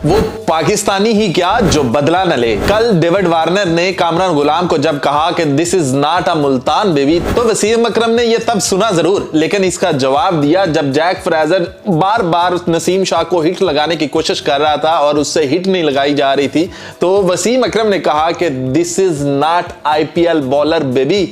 वो पाकिस्तानी ही क्या जो बदला न ले। कल डेविड वार्नर ने कामरान गुलाम को जब कहा कि this is not a Multan baby, तो वसीम अकरम ने यह तब सुना जरूर, लेकिन इसका जवाब दिया जब जैक फ्रेजर बार बार नसीम शाह को हिट लगाने की कोशिश कर रहा था और उससे हिट नहीं लगाई जा रही थी, तो वसीम अकरम ने कहा कि this is not IPL bowler baby.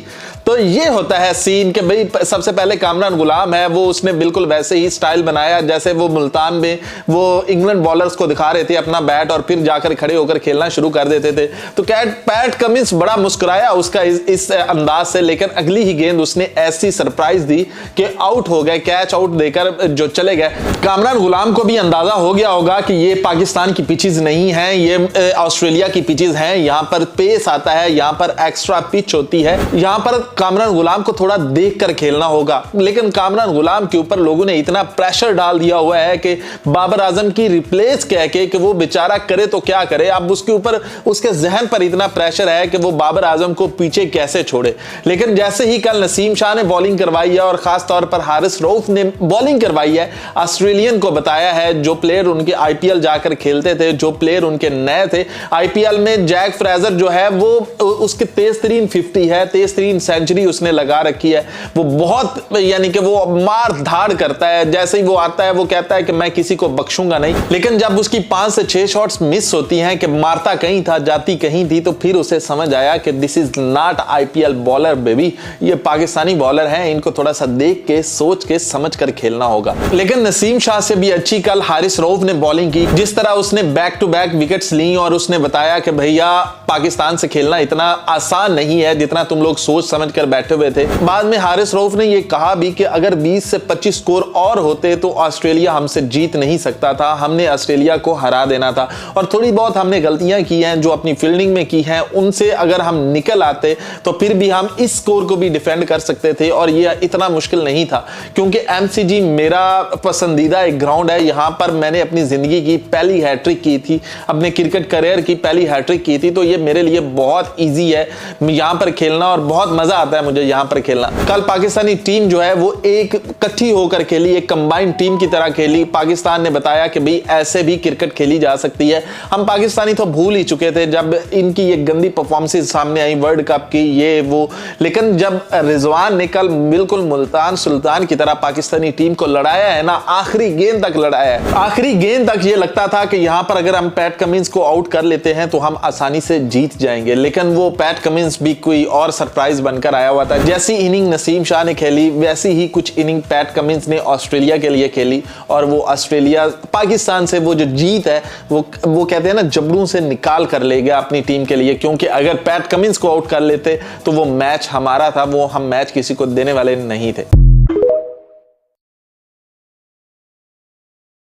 तो ये होता है सीन कि भाई सबसे पहले कामरान गुलाम है, वो उसने बिल्कुल वैसे ही स्टाइल बनाया जैसे वो मुल्तान में वो इंग्लैंड बॉलर्स को दिखा रहे थे अपना बैट और फिर जाकर खड़े होकर खेलना शुरू कर देते थे। तो पैट कमिंस बड़ा मुस्कुराया उसका इस अंदाज से, लेकिन अगली ही गेंद उसने ऐसी सरप्राइज दी कि आउट हो गए, कैच आउट देकर जो चले गए। कामरान गुलाम को भी अंदाजा हो गया होगा कि ये पाकिस्तान की पिचेस नहीं है, ये ऑस्ट्रेलिया की पिचेस हैं, यहां पर पेस आता है, यहां पर एक्स्ट्रा पिच होती है, यहां पर कामरान गुलाम को थोड़ा देखकर खेलना होगा। लेकिन कामरान गुलाम के ऊपर लोगों ने इतना प्रेशर डाल दिया हुआ है कि बाबर आजम की रिप्लेस कह के कि वो बेचारा करे तो क्या करे, अब उसके ऊपर उसके जहन पर इतना प्रेशर है कि वो बाबर आजम को पीछे कैसे छोड़े। लेकिन जैसे ही कल नसीम शाह ने बॉलिंग करवाई है और खास तौर पर हारिस रऊफ ने बॉलिंग करवाई है, ऑस्ट्रेलियन को बताया है जो प्लेयर उनके आईपीएल जाकर खेलते थे, जो प्लेयर उनके नए थे आईपीएल में, जैक फ्रेजर जो है वो उसकी तेज तरीन 50 है, तेज तरीन सेंचुरी उसने लगा रखी है। वो बहुत यानी कि वो मार धाड़ करता है, जैसे ही वो आता है वो कहता है कि मैं किसी को बख्शूंगा नहीं। लेकिन जब उसकी 5 से 6 शॉट्स मिस होती हैं कि मारता कहीं था जाती कहीं थी, तो फिर उसे समझ आया कि this is not IPL bowler baby, ये पाकिस्तानी बॉलर हैं, इनको थोड़ा सा देख के सोच के समझ कर खेलना होगा। लेकिन नसीम शाह से भी अच्छी कल हारिस रऊफ ने बॉलिंग की, जिस तरह उसने बैक टू बैक विकेट्स ली और उसने बताया कि भैया पाकिस्तान से खेलना इतना आसान नहीं है जितना तुम लोग सोच समझ कर बैठे हुए थे। बाद में हारिस रऊफ ने यह कहा भी कि अगर 20 से 25 स्कोर और होते तो ऑस्ट्रेलिया हमसे जीत नहीं सकता था, हमने ऑस्ट्रेलिया को हरा देना था और थोड़ी बहुत हमने गलतियां की हैं जो अपनी फील्डिंग में की हैं, उनसे अगर हम निकल आते तो फिर भी हम इस स्कोर को भी डिफेंड कर सकते थे और यह इतना मुश्किल नहीं था, क्योंकि एमसीजी मेरा पसंदीदा एक ग्राउंड है। यहां पर मैंने अपनी जिंदगी की पहली हैट्रिक की थी, अपने क्रिकेट करियर की पहली हैट्रिक की थी, तो यह मेरे लिए बहुत ईजी है यहां पर खेलना और बहुत मजा आता है मुझे यहां पर खेलना। कल पाकिस्तानी टीम जो है वो एक इकट्ठी होकर खेली, एक कंबाइंड टीम की तरह खेली। पाकिस्तान ने बताया कि भाई ऐसे भी क्रिकेट खेली जा सकती है। हम पाकिस्तानी तो भूल ही चुके थे जब इनकी ये गंदी परफॉर्मेंस सामने आई वर्ल्ड कप की ये वो, लेकिन जब रिजवान ने कल बिल्कुल मुल्तान सुल्तान की तरह पाकिस्तानी टीम को लड़ाया है ना, आखिरी गेंद तक लड़ाया है, आखिरी गेंद तक ये लगता था कि यहां पर अगर हम पैट कमिंस को आउट कर लेते हैं तो हम आसानी से जीत जाएंगे। लेकिन वो पैट कमिंस भी कोई और सरप्राइज बनकर आया हुआ था। जैसी इनिंग नसीम शाह ने खेली वैसी ही कुछ इनिंग पैट कमिंस ने ऑस्ट्रेलिया के लिए खेली और वो ऑस्ट्रेलिया पाकिस्तान से वो जो जीत है वो कहते हैं ना जबरों से निकाल कर ले गया अपनी टीम के लिए, क्योंकि अगर पैट कमिंस को आउट कर लेते तो वो मैच हमारा था, वो हम मैच किसी को देने वाले नहीं थे।